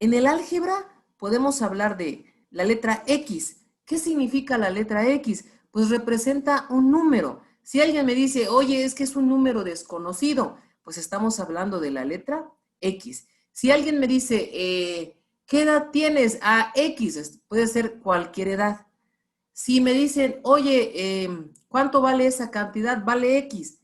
En el álgebra podemos hablar de la letra X. ¿Qué significa la letra X? Pues representa un número. Si alguien me dice, oye, es que es un número desconocido, pues estamos hablando de la letra X. Si alguien me dice, ¿qué edad tienes? X, puede ser cualquier edad. Si me dicen, oye, ¿cuánto vale esa cantidad? Vale X.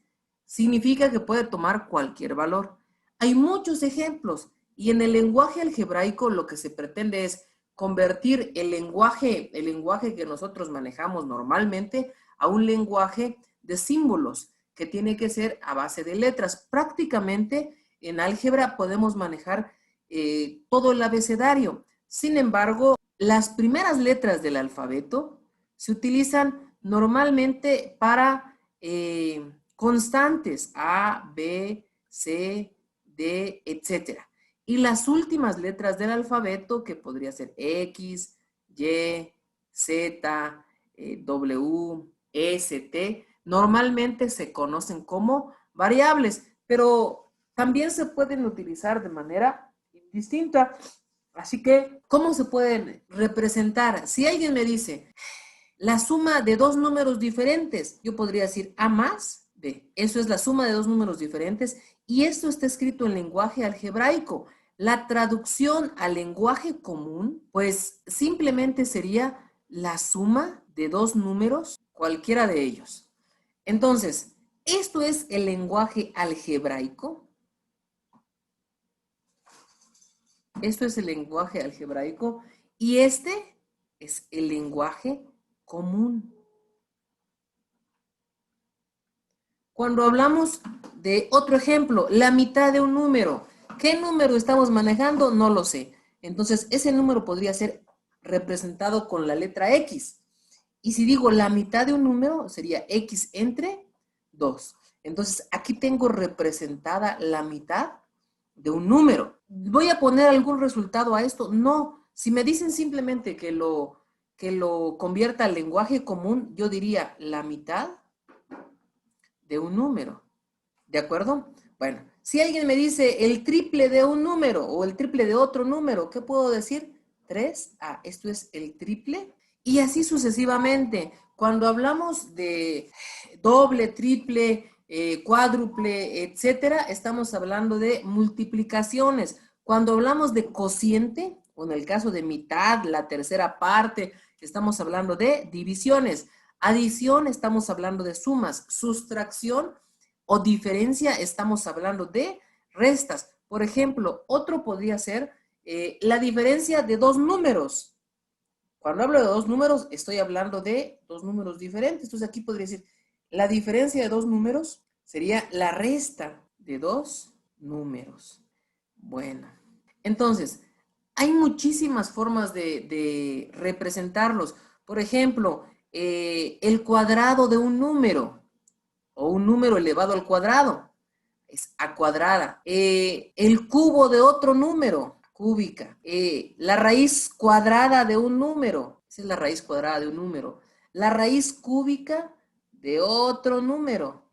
Significa que puede tomar cualquier valor. Hay muchos ejemplos y en el lenguaje algebraico lo que se pretende es convertir el lenguaje que nosotros manejamos normalmente a un lenguaje de símbolos que tiene que ser a base de letras. Prácticamente en álgebra podemos manejar todo el abecedario. Sin embargo, las primeras letras del alfabeto se utilizan normalmente para constantes A, B, C, D, etc. Y las últimas letras del alfabeto, que podría ser X, Y, Z, W, S, T, normalmente se conocen como variables, pero también se pueden utilizar de manera indistinta. Así que, ¿cómo se pueden representar? Si alguien me dice la suma de dos números diferentes, yo podría decir A más B. Eso es la suma de dos números diferentes y esto está escrito en lenguaje algebraico. La traducción al lenguaje común, pues simplemente sería la suma de dos números, cualquiera de ellos. Entonces, esto es el lenguaje algebraico. Esto es el lenguaje algebraico y este es el lenguaje común. Cuando hablamos de otro ejemplo, la mitad de un número, ¿qué número estamos manejando? No lo sé. Entonces, ese número podría ser representado con la letra X. Y si digo la mitad de un número, sería X entre 2. Entonces, aquí tengo representada la mitad de un número. ¿Voy a poner algún resultado a esto? No. Si me dicen simplemente que lo convierta al lenguaje común, yo diría la mitad de un número. ¿De acuerdo? Bueno, si alguien me dice el triple de un número o el triple de otro número, ¿qué puedo decir? 3. Esto es el triple. Y así sucesivamente. Cuando hablamos de doble, triple, cuádruple, etcétera, estamos hablando de multiplicaciones. Cuando hablamos de cociente, o en el caso de mitad, la tercera parte, estamos hablando de divisiones. Adición, estamos hablando de sumas. Sustracción o diferencia, estamos hablando de restas. Por ejemplo, otro podría ser la diferencia de dos números. Cuando hablo de dos números, estoy hablando de dos números diferentes. Entonces aquí podría decir, la diferencia de dos números sería la resta de dos números. Bueno, entonces, hay muchísimas formas de representarlos. Por ejemplo, el cuadrado de un número o un número elevado al cuadrado es a cuadrada. El cubo de otro número, cúbica. La raíz cuadrada de un número, esa es la raíz cuadrada de un número. La raíz cúbica de otro número.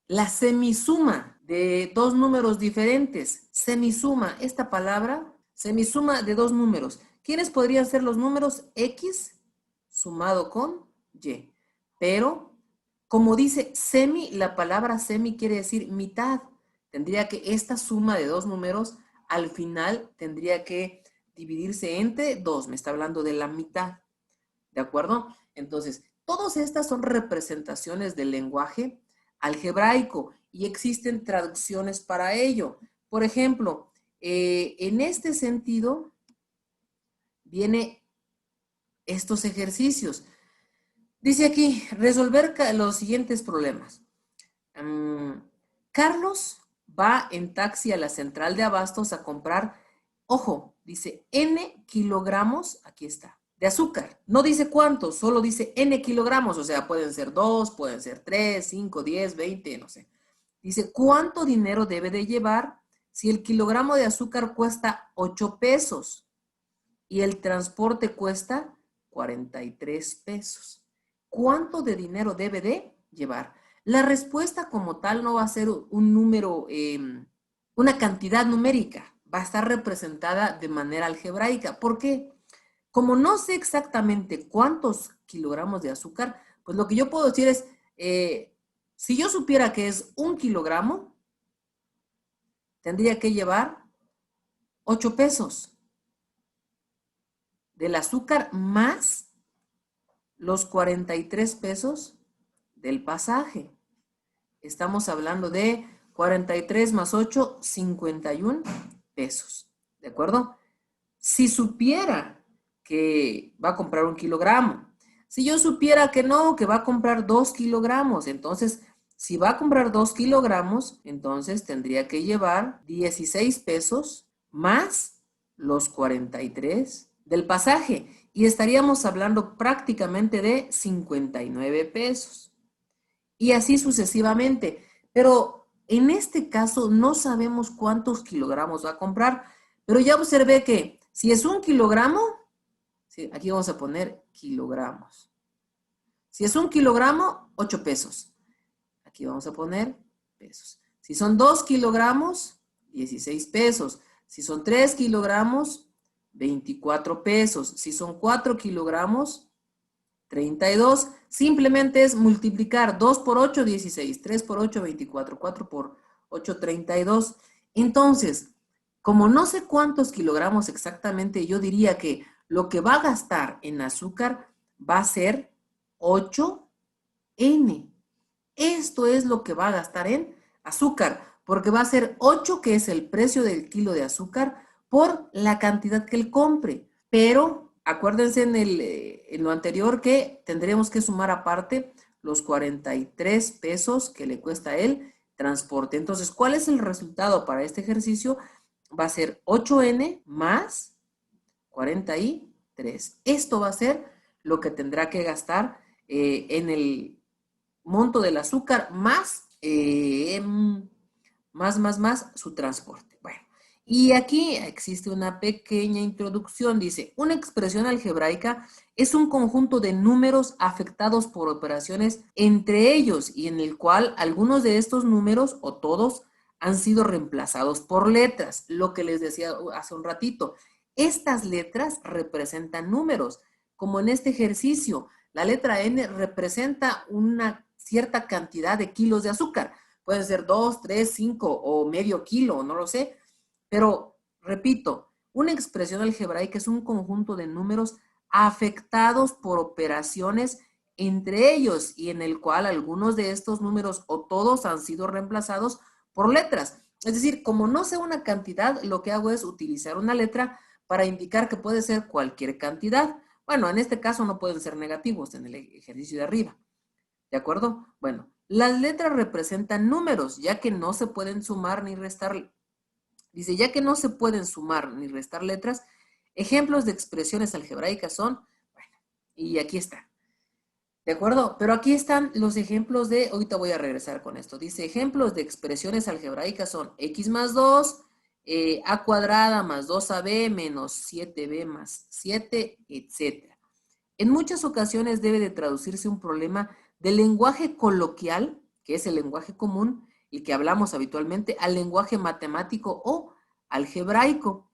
La semisuma de dos números diferentes. Semisuma, esta palabra, semisuma de dos números. ¿Quiénes podrían ser los números? X sumado con Y. Pero, como dice semi, la palabra semi quiere decir mitad. Tendría que esta suma de dos números al final tendría que dividirse entre dos. Me está hablando de la mitad. ¿De acuerdo? Entonces, todas estas son representaciones del lenguaje algebraico y existen traducciones para ello. Por ejemplo, en este sentido, vienen estos ejercicios. Dice aquí, resolver los siguientes problemas. Carlos va en taxi a la central de abastos a comprar, ojo, dice N kilogramos, aquí está, de azúcar. No dice cuánto, solo dice N kilogramos, o sea, pueden ser 2, pueden ser 3, 5, 10, 20, no sé. Dice, ¿cuánto dinero debe de llevar si el kilogramo de azúcar cuesta 8 pesos y el transporte cuesta 43 pesos? ¿Cuánto de dinero debe de llevar? La respuesta como tal no va a ser un número, una cantidad numérica, va a estar representada de manera algebraica. ¿Por qué? Como no sé exactamente cuántos kilogramos de azúcar, pues lo que yo puedo decir es, si yo supiera que es 1 kilogramo, tendría que llevar 8 pesos del azúcar más los 43 pesos del pasaje. Estamos hablando de 43 más 8, 51 pesos. ¿De acuerdo? Si supiera que va a comprar 1 kilogramo, si yo supiera que no, que va a comprar 2 kilogramos, entonces, si va a comprar 2 kilogramos, entonces tendría que llevar 16 pesos más los 43 del pasaje. Y estaríamos hablando prácticamente de 59 pesos. Y así sucesivamente. Pero en este caso no sabemos cuántos kilogramos va a comprar. Pero ya observé que si es 1 kilogramo, ¿sí? Aquí vamos a poner kilogramos. Si es 1 kilogramo, 8 pesos. Aquí vamos a poner pesos. Si son 2 kilogramos, 16 pesos. Si son 3 kilogramos, 24 pesos. Si son 4 kilogramos, 32. Simplemente es multiplicar 2 por 8, 16. 3 por 8, 24. 4 por 8, 32. Entonces, como no sé cuántos kilogramos exactamente, yo diría que lo que va a gastar en azúcar va a ser 8N. Esto es lo que va a gastar en azúcar, porque va a ser 8, que es el precio del kilo de azúcar, por la cantidad que él compre. Pero acuérdense en lo anterior que tendremos que sumar aparte los 43 pesos que le cuesta el transporte. Entonces, ¿cuál es el resultado para este ejercicio? Va a ser 8N más 43. Esto va a ser lo que tendrá que gastar en el monto del azúcar más su transporte. Bueno, y aquí existe una pequeña introducción. Dice, una expresión algebraica es un conjunto de números afectados por operaciones entre ellos y en el cual algunos de estos números o todos han sido reemplazados por letras. Lo que les decía hace un ratito. Estas letras representan números, como en este ejercicio. La letra N representa una cierta cantidad de kilos de azúcar. Pueden ser 2, 3, 5 o medio kilo, no lo sé. Pero, repito, una expresión algebraica es un conjunto de números afectados por operaciones entre ellos y en el cual algunos de estos números o todos han sido reemplazados por letras. Es decir, como no sé una cantidad, lo que hago es utilizar una letra para indicar que puede ser cualquier cantidad. Bueno, en este caso no pueden ser negativos en el ejercicio de arriba. ¿De acuerdo? Bueno, las letras representan números, ya que no se pueden sumar ni restar. Dice, ya que no se pueden sumar ni restar letras, ejemplos de expresiones algebraicas son, bueno, y aquí está. ¿De acuerdo? Pero aquí están los ejemplos de, ahorita voy a regresar con esto. Dice, ejemplos de expresiones algebraicas son x más 2, a cuadrada más 2ab menos 7b más 7, etc. En muchas ocasiones debe de traducirse un problema del lenguaje coloquial, que es el lenguaje común y que hablamos habitualmente, al lenguaje matemático o algebraico.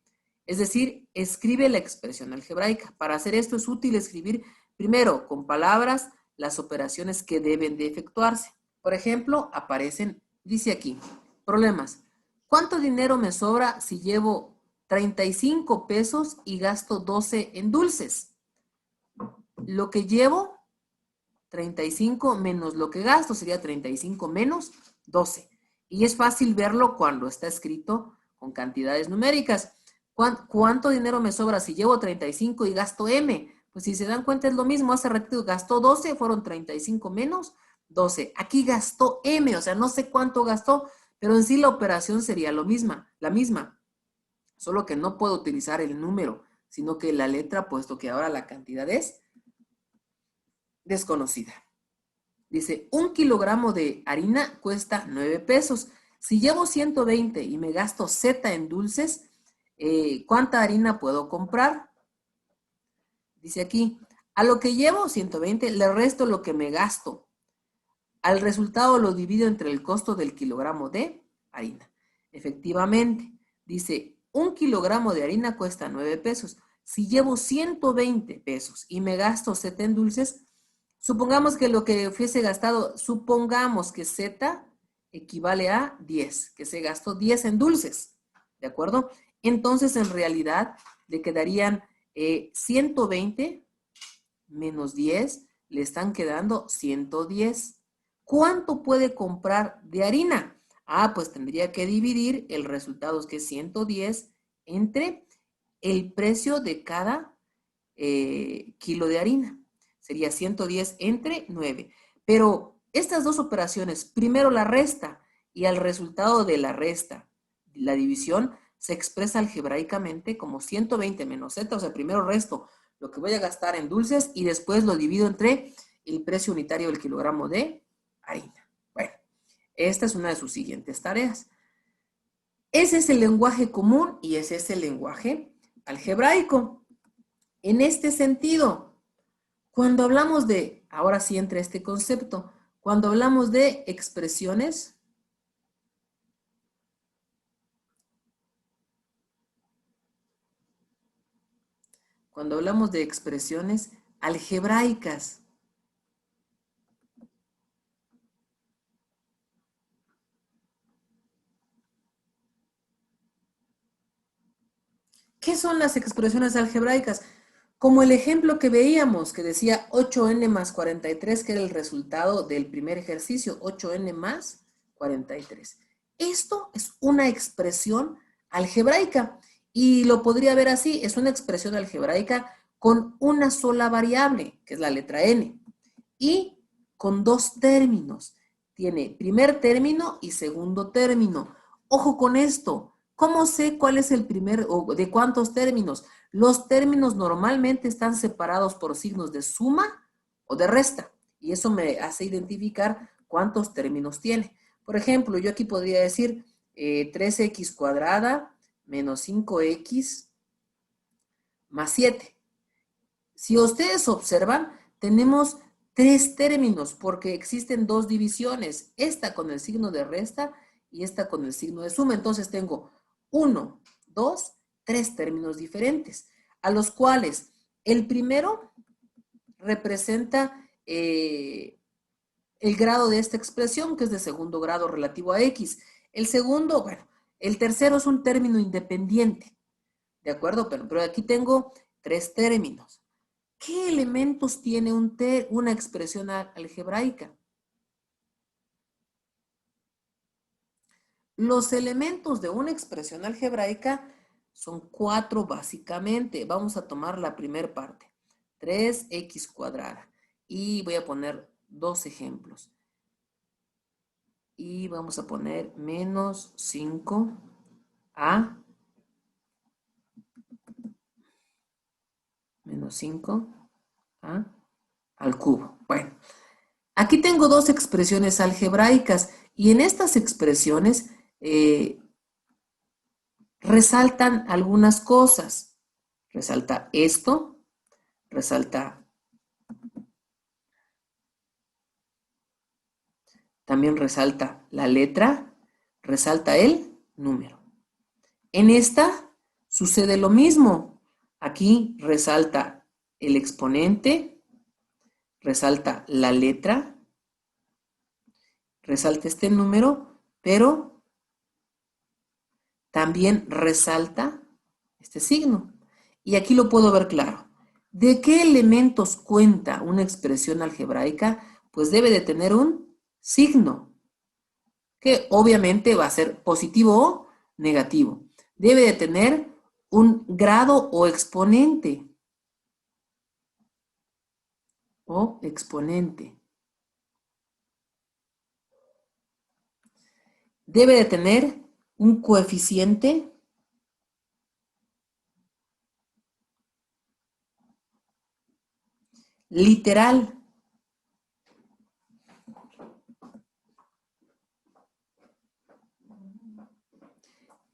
Es decir, escribe la expresión algebraica. Para hacer esto es útil escribir primero con palabras las operaciones que deben de efectuarse. Por ejemplo, aparecen, dice aquí, problemas. ¿Cuánto dinero me sobra si llevo 35 pesos y gasto 12 en dulces? Lo que llevo, 35 menos lo que gasto, sería 35 menos 12. Y es fácil verlo cuando está escrito con cantidades numéricas. ¿Cuánto dinero me sobra si llevo 35 y gasto M? Pues si se dan cuenta es lo mismo. Hace ratito gastó 12, fueron 35 menos 12. Aquí gastó M, o sea, no sé cuánto gastó, pero en sí la operación sería la misma. Solo que no puedo utilizar el número, sino que la letra, puesto que ahora la cantidad es desconocida. Dice, 1 kilogramo de harina cuesta 9 pesos. Si llevo 120 y me gasto Z en dulces, ¿cuánta harina puedo comprar? Dice aquí, a lo que llevo 120 le resto lo que me gasto. Al resultado lo divido entre el costo del kilogramo de harina. Efectivamente, dice, un kilogramo de harina cuesta 9 pesos. Si llevo 120 pesos y me gasto Z en dulces, supongamos que lo que hubiese gastado, supongamos que Z equivale a 10, que se gastó 10 en dulces, ¿de acuerdo? Entonces, en realidad, le quedarían 120 menos 10, le están quedando 110. ¿Cuánto puede comprar de harina? Ah, pues tendría que dividir el resultado, que es 110, entre el precio de cada kilo de harina. Sería 110 entre 9. Pero estas dos operaciones, primero la resta y al resultado de la resta, la división, se expresa algebraicamente como 120 menos Z, o sea, primero resto lo que voy a gastar en dulces y después lo divido entre el precio unitario del kilogramo de harina. Bueno, esta es una de sus siguientes tareas. Ese es el lenguaje común y ese es el lenguaje algebraico. En este sentido, cuando hablamos de, ahora sí entra este concepto, cuando hablamos de expresiones, algebraicas, ¿qué son las expresiones algebraicas? Como el ejemplo que veíamos, que decía 8n más 43, que era el resultado del primer ejercicio, 8n más 43. Esto es una expresión algebraica y lo podría ver así, es una expresión algebraica con una sola variable, que es la letra n, y con dos términos. Tiene primer término y segundo término. Ojo con esto. ¿Cómo sé cuál es el primer o de cuántos términos? Los términos normalmente están separados por signos de suma o de resta. Y eso me hace identificar cuántos términos tiene. Por ejemplo, yo aquí podría decir 3x cuadrada menos 5x más 7. Si ustedes observan, tenemos tres términos porque existen dos divisiones, esta con el signo de resta y esta con el signo de suma. Entonces tengo 1, 2, 3 términos diferentes, a los cuales el primero representa el grado de esta expresión, que es de segundo grado relativo a x. El segundo, bueno, el tercero es un término independiente, ¿de acuerdo? Pero aquí tengo tres términos. ¿Qué elementos tiene una expresión algebraica? Los elementos de una expresión algebraica son 4 básicamente. Vamos a tomar la primera parte, 3x cuadrada. Y voy a poner dos ejemplos. Y vamos a poner menos 5a al cubo. Bueno, aquí tengo dos expresiones algebraicas y en estas expresiones resaltan algunas cosas. Resalta esto, también resalta la letra, resalta el número. En esta sucede lo mismo. Aquí resalta el exponente, resalta la letra, resalta este número, pero también resalta este signo. Y aquí lo puedo ver claro. ¿De qué elementos cuenta una expresión algebraica? Pues debe de tener un signo, que obviamente va a ser positivo o negativo. Debe de tener un grado o exponente. Debe de tener un coeficiente literal.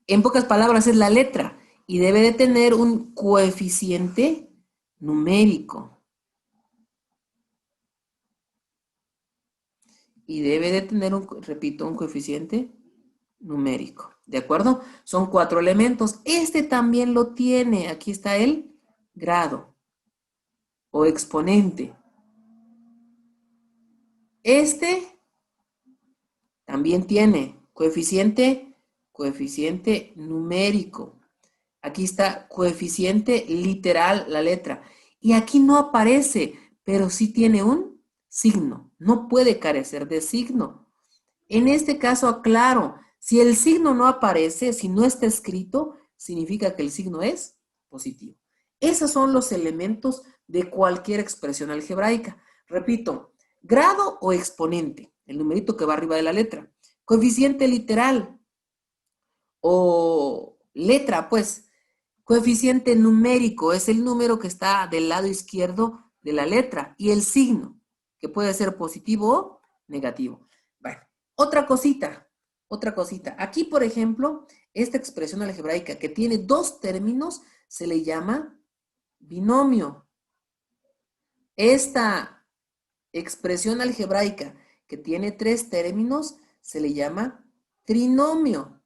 En pocas palabras es la letra y debe de tener un coeficiente numérico. Y debe de tener, repito, un coeficiente numérico. ¿De acuerdo? Son 4 elementos. Este también lo tiene. Aquí está el grado o exponente. Este también tiene coeficiente numérico. Aquí está coeficiente literal, la letra. Y aquí no aparece, pero sí tiene un signo. No puede carecer de signo. En este caso, aclaro, si el signo no aparece, si no está escrito, significa que el signo es positivo. Esos son los elementos de cualquier expresión algebraica. Repito, grado o exponente, el numerito que va arriba de la letra. Coeficiente literal o letra, pues. Coeficiente numérico es el número que está del lado izquierdo de la letra y el signo, que puede ser positivo o negativo. Bueno, otra cosita. Aquí, por ejemplo, esta expresión algebraica que tiene 2 términos se le llama binomio. Esta expresión algebraica que tiene 3 términos se le llama trinomio.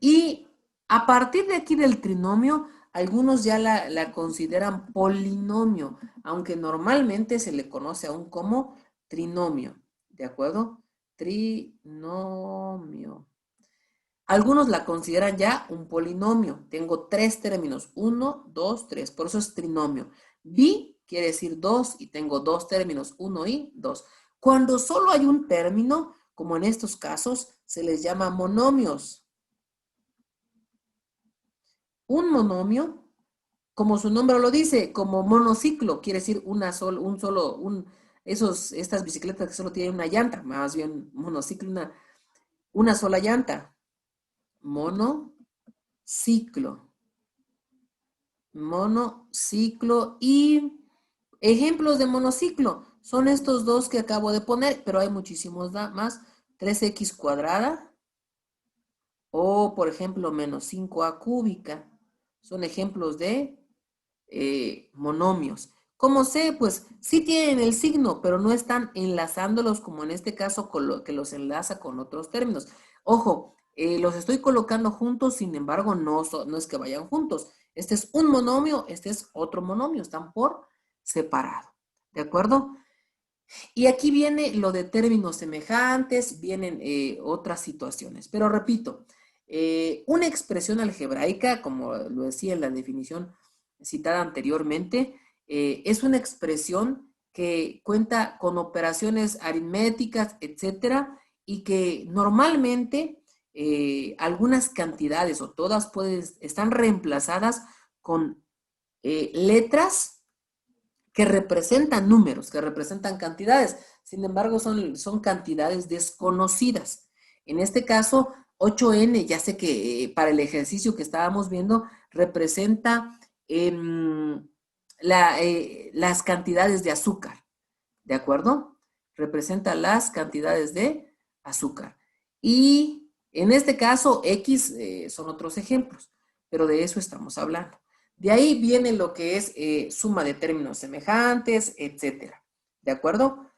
Y a partir de aquí del trinomio, algunos ya la consideran polinomio, aunque normalmente se le conoce aún como trinomio, ¿de acuerdo? Trinomio. Algunos la consideran ya un polinomio. Tengo 3 términos, 1, 2, 3, por eso es trinomio. Bi quiere decir 2 y tengo 2 términos, 1 y 2. Cuando solo hay un término, como en estos casos, se les llama monomios. Un monomio, como su nombre lo dice, como monociclo, quiere decir estas bicicletas que solo tienen una llanta, más bien monociclo, una sola llanta. Monociclo. Monociclo y ejemplos de monociclo son estos dos que acabo de poner, pero hay muchísimos más. 3x cuadrada o, por ejemplo, menos 5a cúbica. Son ejemplos de monomios. ¿Cómo sé? Pues sí tienen el signo, pero no están enlazándolos como en este caso con que los enlaza con otros términos. Ojo, los estoy colocando juntos, sin embargo, no es que vayan juntos. Este es un monomio, este es otro monomio, están por separado. ¿De acuerdo? Y aquí viene lo de términos semejantes, vienen otras situaciones. Pero repito, una expresión algebraica, como lo decía en la definición citada anteriormente, es una expresión que cuenta con operaciones aritméticas, etcétera, y que normalmente algunas cantidades o todas están reemplazadas con letras que representan números, que representan cantidades. Sin embargo, son cantidades desconocidas. En este caso, 8n, ya sé que para el ejercicio que estábamos viendo, representa las cantidades de azúcar, ¿de acuerdo? Representa las cantidades de azúcar. Y en este caso, X son otros ejemplos, pero de eso estamos hablando. De ahí viene lo que es suma de términos semejantes, etcétera. ¿De acuerdo?